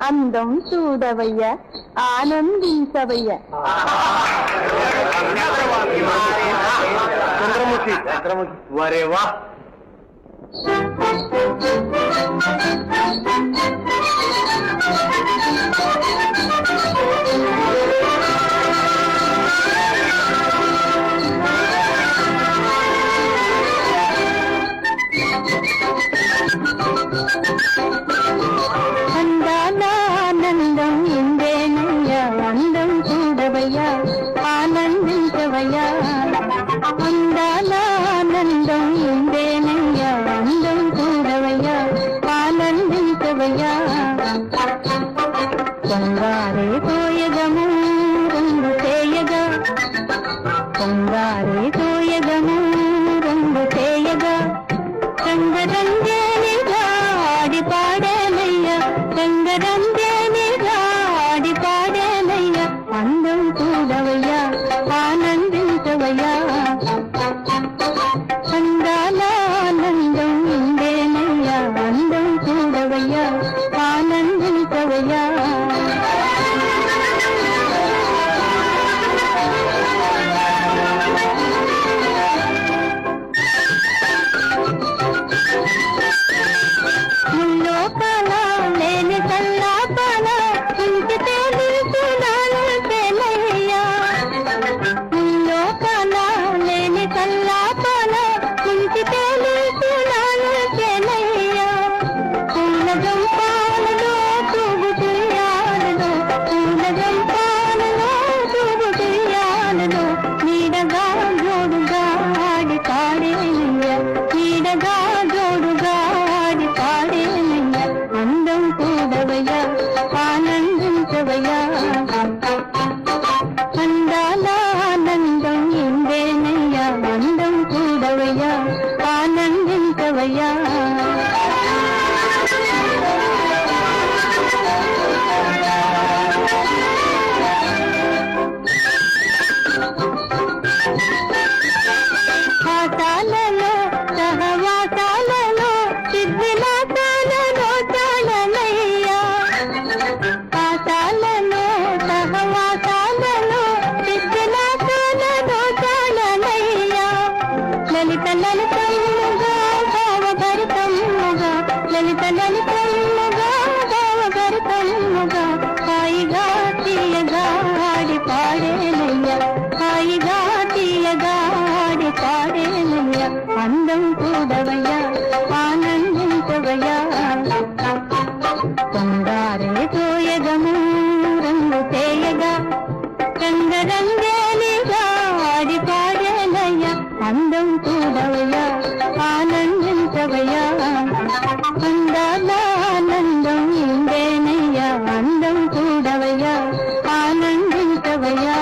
అందం చూడవయ్య ఆనందించవయ్య. చంద్రముఖి వరే వా. అందాల ఆనందం ఇందేనయ్యా అందం చూడవయ్యా ఆనందించవయ్యా. అందాల ఆనందం ఇందేనయ్యా అందం చూడవయ్యా ఆనందించవయ్యా. పొంగారే తోయగము రంగు చేయగా పొంగారే తోయగము రంగు చేయగా రంగరంజేనిగా ఆడి పాడేనయ్య రంగరంజేనిగా ఆడి పాడేనయ్య అందం చూడవయ్యా ఆనందించవయ్యా. అందాల ఆనందం ఇందేనయ్యా అందం చూడవయ్యా ఆనందించవయ్యా. ముల్లోకాల లేని కల్లాపాల ఇంటి తేలిసునాలు తెలయ్యా. ముల్లోకాల లేని కల్లాపాల ఇంటి తేలిసునాలు తెలయ్యా. పూల గంపాలలో తూగుతుయాలలో పూల గంపాలలో తూగుతుయాలలో నీడగా జోడుగా ఆడి పాడేనయ్య నీడగా జోడుగా ఆడి పాడేనయ్య అందం చూడవయ్యా ఆనందించవయ్యా. అందాల ఆనందం ఇందేనయ్యా అందం చూడవయ్యా ఆనందించవయ్యా. ఆశాలలో సహవాసాలలో సిద్ధిలాసాలలో చాలనయ్యా. ఆశాలలో సహవాసాలలో సిద్ధిలాసాలలో చాలనయ్యా. లలిత లలితముగా భావభరితముగా లలిత లలితముగా భావభరితముగా హాయిగా తీయగా ఆడి పాడేనయ్య హాయిగా తీయగా ఆడి పాడేనయ్య అందం చూడవయ్యా ఆనందించవయ్యా. పొంగారే తోయగము రంగు చేయగా రంగరంగేలిగా ఆడి పాడేనయ్య అందం చూడవయ్యా ఆనందించవయ్యా. అందాల ఆనందం ఇందేనయ్యా అందం చూడవయ్యా ఆనందించవయ్యా.